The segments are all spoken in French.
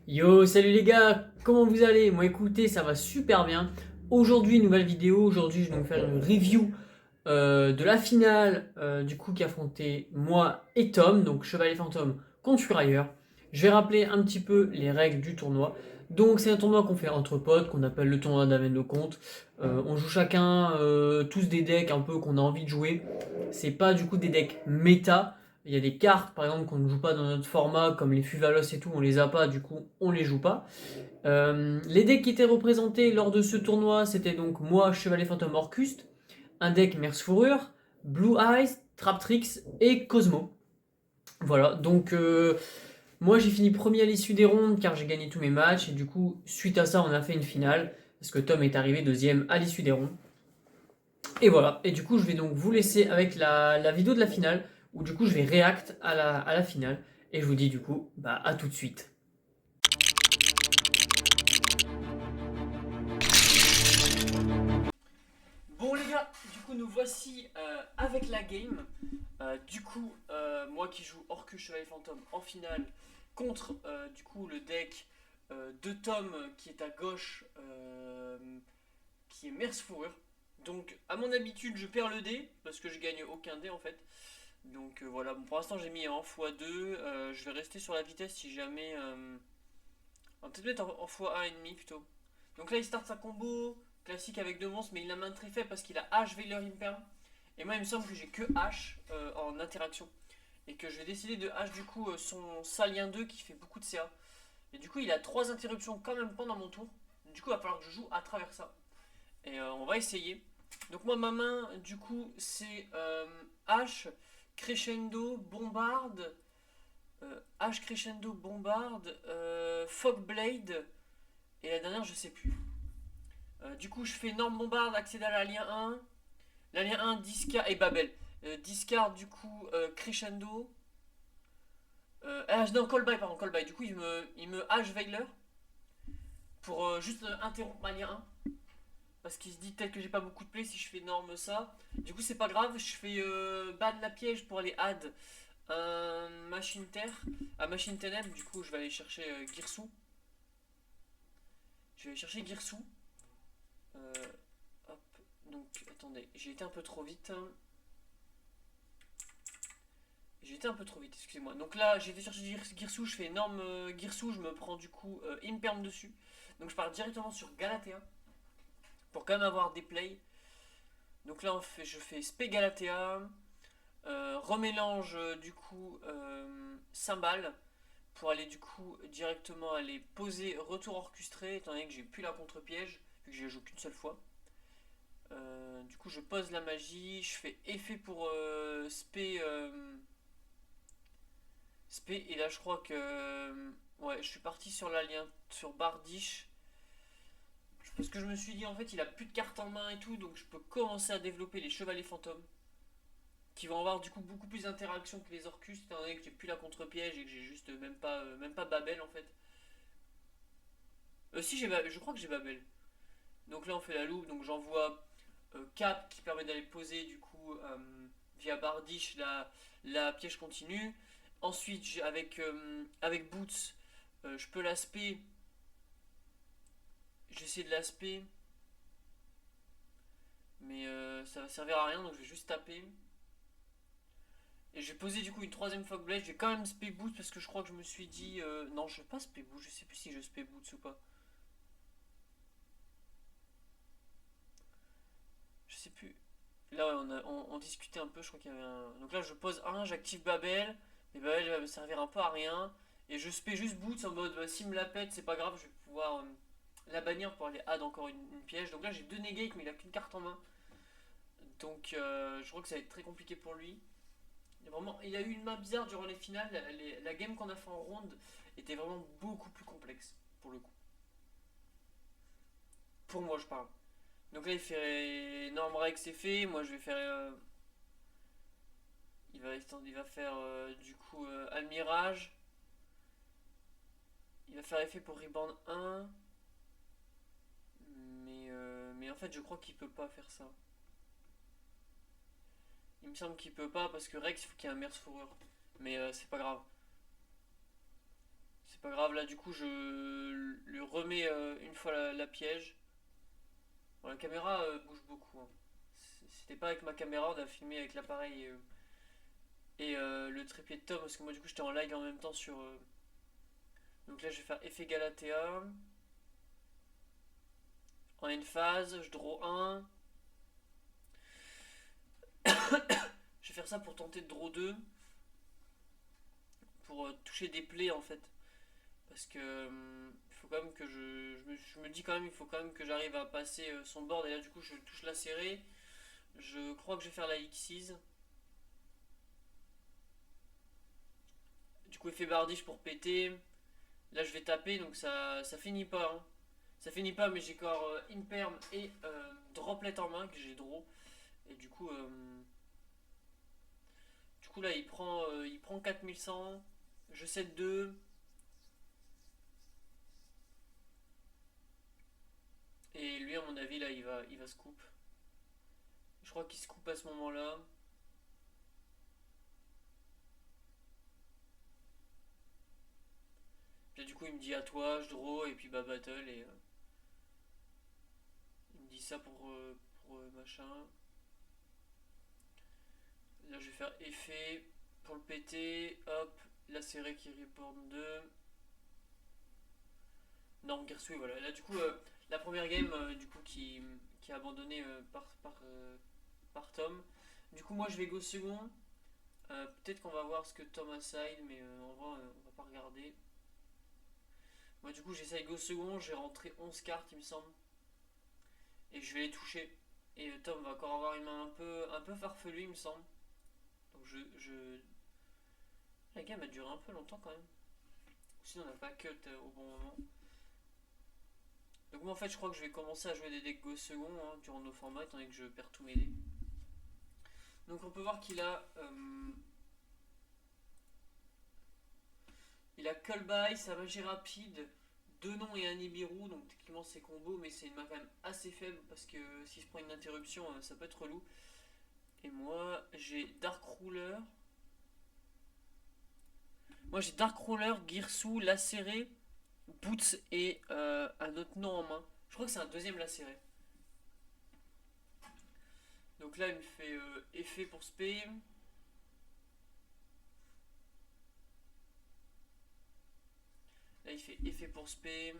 Yo, salut les gars, comment vous allez? Moi écoutez, ça va super bien. Aujourd'hui, nouvelle vidéo. Aujourd'hui, je vais donc faire une review de la finale du coup qui affrontait moi et Tom, donc Chevalier Fantôme contre Furailleur. Je vais rappeler un petit peu les règles du tournoi. Donc c'est un tournoi qu'on fait entre potes, qu'on appelle le tournoi d'Aven de compte. On joue chacun tous des decks un peu qu'on a envie de jouer. C'est pas du coup des decks méta. Il y a des cartes par exemple qu'on ne joue pas dans notre format, comme les Fuvalos et tout, on les a pas, du coup on les joue pas. Les decks qui étaient représentés lors de ce tournoi, c'était donc moi, Chevalier Fantôme Orcuste, un deck Merce Fourrure, Blue Eyes, Traptrix et Cosmo. Voilà, donc moi j'ai fini premier à l'issue des rondes car j'ai gagné tous mes matchs et du coup, suite à ça, on a fait une finale parce que Tom est arrivé deuxième à l'issue des rondes. Et voilà, et du coup, je vais donc vous laisser avec la vidéo de la finale où du coup, je vais react à la finale et je vous dis du coup, bah à tout de suite. Bon les gars, du coup nous voici avec la game. Moi qui joue Orcus Chevalier Fantôme en finale contre du coup le deck de Tom qui est à gauche, qui est Merce Fourrure. Donc à mon habitude je perds le dé parce que je gagne aucun dé en fait. Donc voilà, bon, pour l'instant j'ai mis en x2, je vais rester sur la vitesse si jamais... on va peut-être mettre en x1,5 plutôt. Donc là il start sa combo classique avec deux monstres, mais il a main très faible parce qu'il a H Veiler Imperm. Et moi il me semble que j'ai que H en interaction. Et que je vais décider de H du coup son Salien 2 qui fait beaucoup de CA. Et du coup il a 3 interruptions quand même pendant mon tour. Du coup il va falloir que je joue à travers ça. Et on va essayer. Donc moi ma main du coup c'est H, Crescendo, Bombarde, H Crescendo, Bombarde, Fog Blade, et la dernière je sais plus. Du coup je fais Norme Bombarde, accéder à la lien 1, la lien 1, discard, et Babel. Discard du coup Crescendo. Non, Call by, pardon, Call by. Du coup il me H Veiler pour juste interrompre ma lien 1. Parce qu'il se dit peut-être que j'ai pas beaucoup de play si je fais norme ça. Du coup, c'est pas grave, je fais ban la piège pour aller add un machine terre à machine ténèbres. Du coup, je vais aller chercher Girsou. Je vais aller chercher Girsou. Euh, hop, donc attendez, j'ai été un peu trop vite. J'ai été un peu trop vite, excusez-moi. Donc là, j'ai été chercher Girsou, je fais énorme Girsou, je me prends du coup Imperm dessus. Donc je pars directement sur Galatea pour quand même avoir des plays. Donc là, je fais Spé Galatea, remélange du coup cymbale pour aller du coup directement aller poser retour orchestré étant donné que j'ai plus la contre-piège vu que je joue qu'une seule fois. Du coup je pose la magie, je fais effet pour spé et là je crois que ouais je suis parti sur la lien sur Bardiche parce que je me suis dit en fait il a plus de cartes en main et tout donc je peux commencer à développer les chevaliers fantômes qui vont avoir du coup beaucoup plus d'interaction que les Orcus, étant donné que j'ai plus la contre-piège et que j'ai juste même pas Babel en fait. Si, je crois que j'ai Babel. Donc là on fait la loupe, donc j'envoie Cap qui permet d'aller poser du coup via Bardiche la piège continue. Ensuite avec Boots, je peux l'aspect. J'essaie de l'aspect, mais ça va servir à rien donc je vais juste taper. Et je vais poser du coup une troisième Fog Blade. Je vais quand même spé Boots parce que je crois que je me suis dit. Non, je vais pas spé Boots. Je sais plus si je spé Boots ou pas. Je sais plus. Là, ouais, on discutait un peu. Je crois qu'il y avait un. Donc là, je pose un, j'active Babel. Mais Babel va me servir un peu à rien. Et je spé juste Boots en mode bah, s'il me la pète, c'est pas grave. Je vais pouvoir la bannir pour aller add encore une piège. Donc là, j'ai deux negate, mais il a qu'une carte en main. Donc je crois que ça va être très compliqué pour lui. Il a eu une main bizarre durant les finales. La game qu'on a fait en ronde était vraiment beaucoup plus complexe pour le coup. Pour moi, je parle. Donc là, il fait énorme Rex, c'est fait. Moi, je vais faire. Il va faire du coup Almirage. Il va faire effet pour Reborn 1. Mais en fait, je crois qu'il peut pas faire ça. Il me semble qu'il peut pas parce que Rex, il faut qu'il y ait un Merce Fourrure. Mais c'est pas grave. C'est pas grave, là du coup je lui remets une fois la piège. Bon, la caméra bouge beaucoup, hein. C'était pas avec ma caméra, on a filmé avec l'appareil et le trépied de Tom, parce que moi du coup j'étais en live en même temps sur... Donc là je vais faire effet Galatea. En une phase, je draw 1. Je vais faire ça pour tenter de draw 2. Pour toucher des plaies en fait. Parce que il faut quand même que je me dis quand même, il faut quand même que j'arrive à passer son board. Et là du coup je touche la serrée. Je crois que je vais faire la Xyz. Du coup effet bardiche pour péter. Là je vais taper, donc ça finit pas, hein. Ça finit pas, mais j'ai encore Imperm et Droplet en main que j'ai draw. Et du coup là il prend 4100. Je cède 2. Et lui à mon avis là il va scoop. Je crois qu'il scoop à ce moment là. Puis là, du coup il me dit à toi, je draw et puis bah battle et il me dit ça pour machin. Là je vais faire effet pour le péter. Hop, la série qui reborn 2. Non, Gersui, voilà. Là, du coup, la première game, du coup, qui est abandonnée par Tom. Du coup, moi, je vais go second. Peut-être qu'on va voir ce que Tom a side, mais en vrai, on va pas regarder. Moi, du coup, j'essaye go second. J'ai rentré 11 cartes, il me semble. Et je vais les toucher. Et Tom va encore avoir une main un peu farfelue, il me semble. Donc, la game a duré un peu longtemps quand même. Sinon, on n'a pas cut au bon moment. Donc moi en fait je crois que je vais commencer à jouer des decks go second, hein, durant nos formats étant donné que je perds tous mes dés. Donc on peut voir il a Cullby, sa magie rapide, 2 noms et un Nibiru, donc techniquement c'est combo, mais c'est une main quand même assez faible parce que si je prends une interruption ça peut être relou. Et moi j'ai Dark Ruler. Moi j'ai Dark Ruler, Girsu, Lacéré, Boots et un autre nom en main. Je crois que c'est un deuxième Lacéré. Donc là il me fait effet pour spé. Là il fait effet pour spé.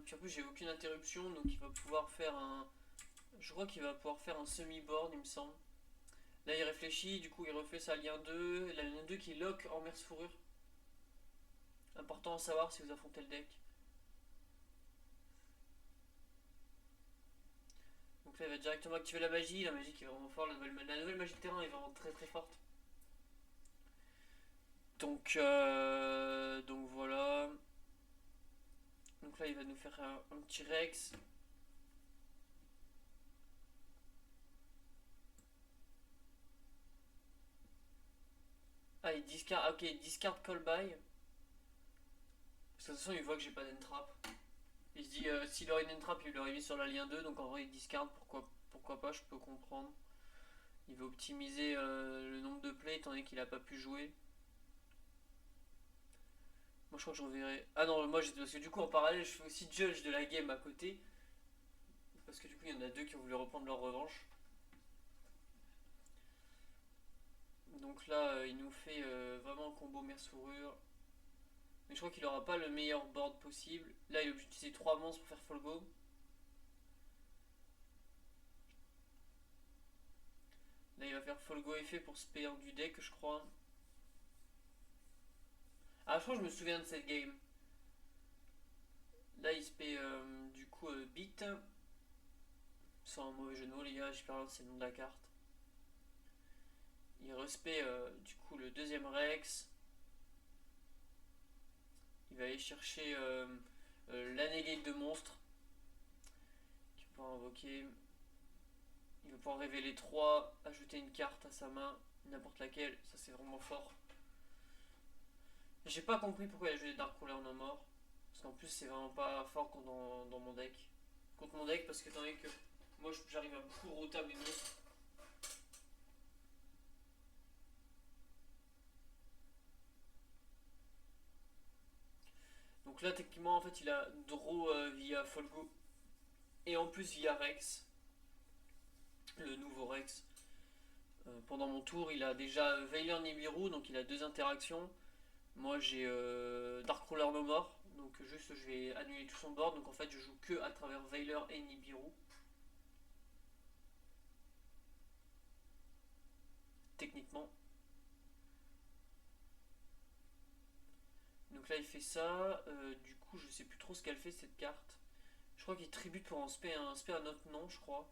Puis en plus j'ai aucune interruption, donc il va pouvoir faire un... Je crois qu'il va pouvoir faire un semi-board, il me semble. Là il réfléchit, du coup il refait sa lien 2. La lien 2 qui lock en merce fourrure. Important à savoir si vous affrontez le deck. Donc là il va directement activer la magie qui est vraiment forte, la nouvelle magie de terrain est vraiment très très forte. Donc voilà. Donc là il va nous faire un petit Rex. Ah il discard, ok, il discard call by. Parce que de toute façon il voit que j'ai pas d'entrap. Il se dit s'il aurait une entrap il l'aurait mis sur la lien 2, donc en vrai il discard, pourquoi pas, je peux comprendre. Il veut optimiser le nombre de plays étant donné qu'il a pas pu jouer. Moi je crois que je reverrai. Ah non, moi parce que du coup en parallèle je fais aussi judge de la game à côté. Parce que du coup il y en a deux qui ont voulu reprendre leur revanche. Donc là il nous fait vraiment un combo merce fourrure. Mais je crois qu'il aura pas le meilleur board possible. Là il est obligé d'utiliser 3 monstres pour faire fall go. Là il va faire fall go effet pour se payer du deck je crois. Ah je crois que je me souviens de cette game. Là il se paye du coup beat. Sans un mauvais jeu de mots les gars, j'ai perdu c'est le nom de la carte. Il respect du coup le deuxième Rex. Il va aller chercher la négate de monstre. Qu'il va pouvoir invoquer. Il va pouvoir révéler 3, ajouter une carte à sa main, n'importe laquelle, ça c'est vraiment fort. J'ai pas compris pourquoi il a joué des Dark Ruler en mort. Parce qu'en plus c'est vraiment pas fort dans mon deck. Contre mon deck parce que étant donné que moi j'arrive à beaucoup rota mes monstres. là, techniquement, en fait, il a draw via Folgo et en plus via Rex, le nouveau Rex. Pendant mon tour, il a déjà Veiler Nibiru, donc il a deux interactions. Moi j'ai Darkcrawler No More, donc juste je vais annuler tout son board, donc en fait je joue que à travers Veiler et Nibiru. Techniquement. Donc là il fait ça, du coup je sais plus trop ce qu'elle fait cette carte. Je crois qu'il tribute pour un spé un autre nom, je crois.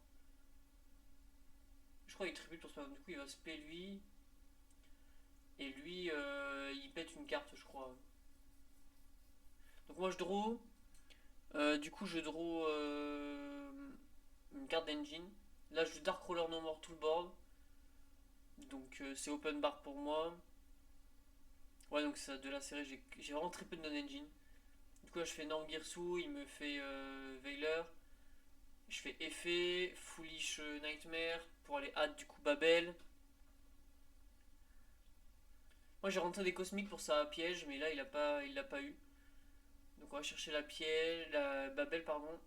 Je crois qu'il tribute pour spé, du coup il va spé lui. Et lui il pète une carte je crois. Donc moi je draw. Du coup je draw une carte d'engine. Là je joue Darkcrawler No More tout le board. Donc c'est open bar pour moi. Ouais, donc ça, de la série, j'ai vraiment très peu de non-engine. Du coup, là, je fais Nangirsu, il me fait Veiler. Je fais Effet, Foolish Nightmare pour aller add du coup Babel. Moi, j'ai rentré des cosmiques pour sa piège, mais là, il l'a pas eu. Donc, on va chercher la piège, la Babel, pardon.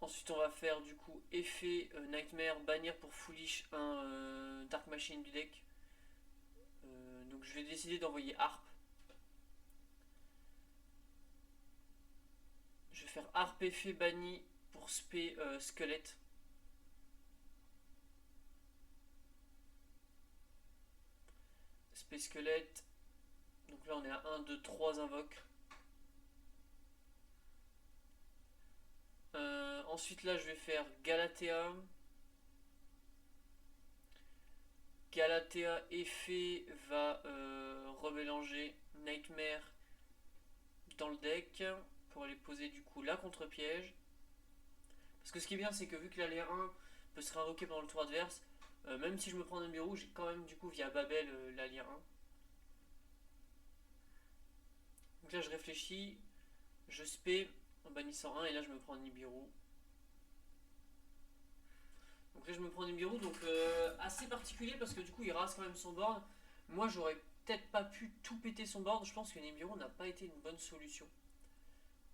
Ensuite, on va faire du coup Effet Nightmare, bannir pour Foolish un Dark Machine du deck. Donc, je vais décider d'envoyer Harp. Je vais faire Harp effet banni pour spé squelette. Spé squelette. Donc là on est à 1, 2, 3 invoques. Ensuite là je vais faire Galatea. Galatea effet va remélanger Nightmare dans le deck pour aller poser du coup la contre-piège. Parce que ce qui est bien c'est que vu que l'allié 1 peut se réinvoquer pendant le tour adverse, même si je me prends un bureau, j'ai quand même du coup via Babel l'allié 1. Donc là je réfléchis, je spé en bannissant 1 et là je me prends un Nibiru. Donc là je me prends un Nibiru, donc assez particulier parce que du coup il rase quand même son board. Moi j'aurais peut-être pas pu tout péter son board, je pense que Nibiru n'a pas été une bonne solution.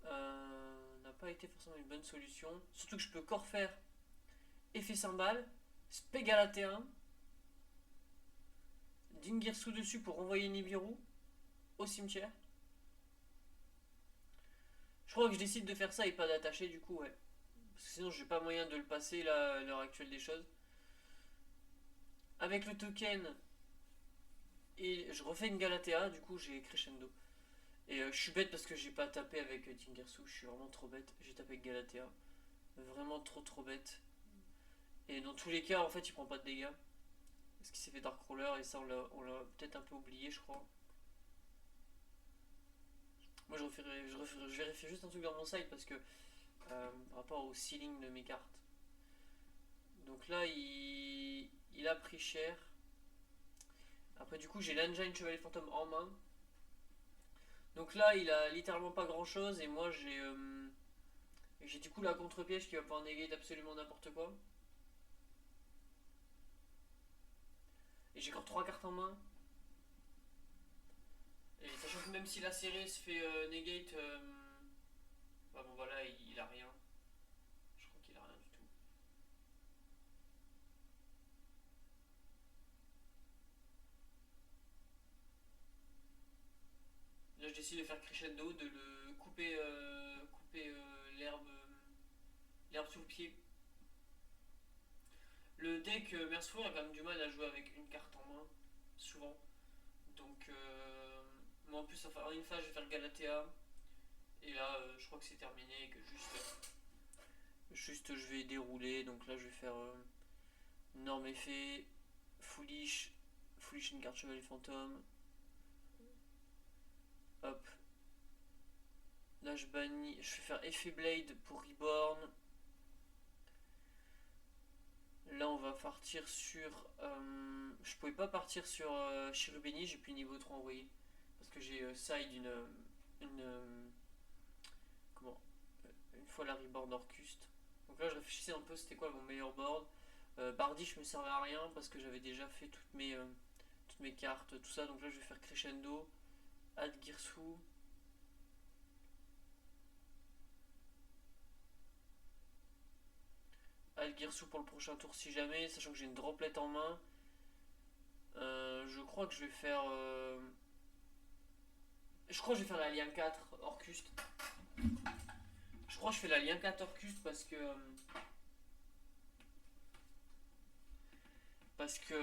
N'a pas été forcément une bonne solution. Surtout que je peux corps faire effet cymbale, spé Galatéen, Dingirsu dessus pour renvoyer Nibiru au cimetière. Je crois que je décide de faire ça et pas d'attacher du coup, ouais. Parce que sinon j'ai pas moyen de le passer là, à l'heure actuelle des choses. Avec le token, et je refais une Galatea, du coup j'ai crescendo. Et je suis bête parce que j'ai pas tapé avec Tingersu, je suis vraiment trop bête. J'ai tapé avec Galatea. Vraiment trop bête. Et dans tous les cas, en fait, il prend pas de dégâts. Parce qu'il s'est fait Darkcrawler et ça, on l'a peut-être un peu oublié, je crois. Moi, je vérifie juste un truc dans mon site parce que par rapport au ceiling de mes cartes. Donc là, il a pris cher. Après, du coup, j'ai l'Engine Chevalier Fantôme en main. Donc là, il a littéralement pas grand chose et moi, j'ai du coup la contre-piège qui va pouvoir négater absolument n'importe quoi. Et j'ai encore 3 cartes en main. Et sachant que même si la série se fait negate, bah bon voilà, il a rien. Je crois qu'il a rien du tout. Là je décide de faire crescendo, de le couper, l'herbe sous le pied. Le deck Merciful a quand même du mal à jouer avec une carte en main, souvent. Donc moi en plus en une phase je vais faire Galatea. Et là je crois que c'est terminé et que juste je vais dérouler. Donc là je vais faire Norme effet, Foolish une carte chevalier fantôme. Hop. Là je bannis, je vais faire effet blade pour Reborn. Là on va partir sur... je pouvais pas partir sur Cherubini, j'ai plus niveau 3 envoyé. Parce que j'ai side comment une fois la Reborn Orcust. Donc là je réfléchissais un peu c'était quoi mon meilleur board. Bardi je me servais à rien parce que j'avais déjà fait toutes mes cartes, tout ça. Donc là je vais faire Crescendo, Add Girsu. Algirsu pour le prochain tour si jamais, sachant que j'ai une droplet en main. Je crois que je vais faire... Je crois que je vais faire la lien 4 Orcust. Je crois que je fais la lien 4 Orcust parce que... Parce que...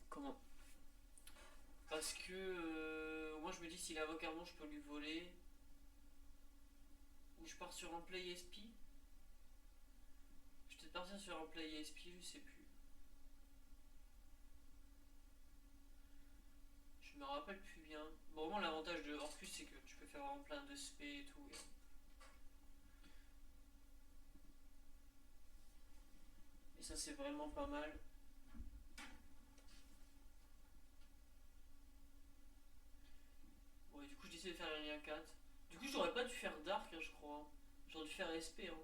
Comment? Parce que... moi je me dis s'il invoque un monstre je peux lui voler. Ou je pars sur un play SP. Je vais peut-être partir sur un play SP, je sais plus. Je me rappelle plus bien. Bon, vraiment l'avantage de Orcus c'est que tu peux faire vraiment plein de spé et tout. Et ça c'est vraiment pas mal. Ouais, du coup je décide de faire un lien 4. Du coup j'aurais pas dû faire Dark hein, je crois. J'aurais dû faire SP hein.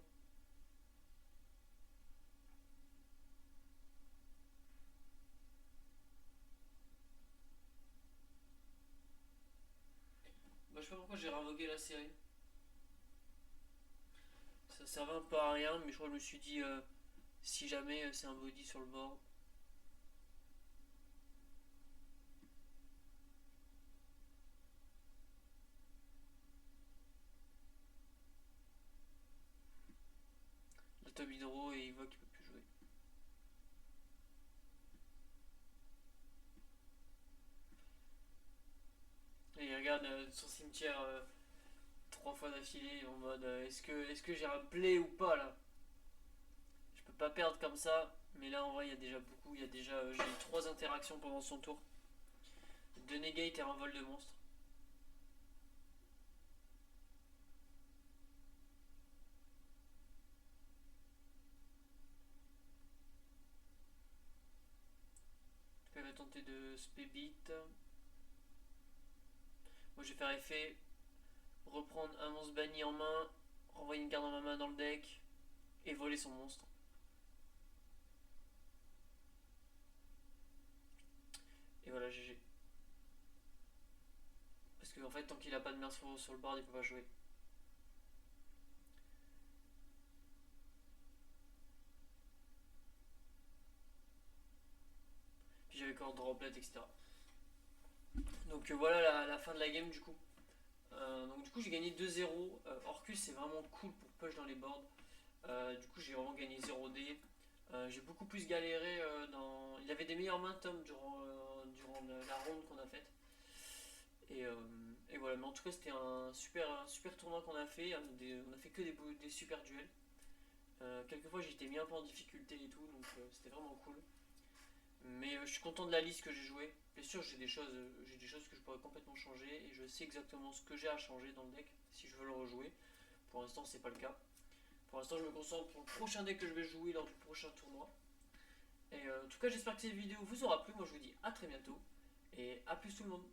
Bah, je sais pas pourquoi j'ai réinvoqué la série. Ça servait un peu à rien, mais je crois que je me suis dit si jamais c'est un body sur le bord. Le top hydro et il voit qu'il peut plus jouer. Et il regarde son cimetière 3 fois d'affilée en mode est-ce que j'ai un play ou pas là. Je peux pas perdre comme ça, mais là en vrai il y a déjà beaucoup. Il y a déjà j'ai eu 3 interactions pendant son tour. 2 negate et un vol de monstre. Il va tenter de spé beat. Moi je vais faire effet, reprendre un monstre banni en main, renvoyer une carte dans ma main dans le deck et voler son monstre. Et voilà, GG. Parce qu'en fait, tant qu'il a pas de merce sur le board, il peut pas jouer. Puis j'avais encore droplet, etc. Donc voilà la fin de la game du coup. Donc du coup j'ai gagné 2-0. Orcus c'est vraiment cool pour push dans les boards. Du coup j'ai vraiment gagné 0D. J'ai beaucoup plus galéré dans... Il avait des meilleures mains Tom durant la ronde qu'on a faite. Et voilà, mais en tout cas c'était un super tournoi qu'on a fait. On a fait que des super duels. Quelquefois j'étais mis un peu en difficulté et tout, donc c'était vraiment cool. Mais je suis content de la liste que j'ai jouée. Bien sûr, j'ai des choses que je pourrais complètement changer et je sais exactement ce que j'ai à changer dans le deck si je veux le rejouer. Pour l'instant, c'est pas le cas. Pour l'instant, je me concentre pour le prochain deck que je vais jouer lors du prochain tournoi. Et en tout cas, j'espère que cette vidéo vous aura plu. Moi, je vous dis à très bientôt et à plus tout le monde.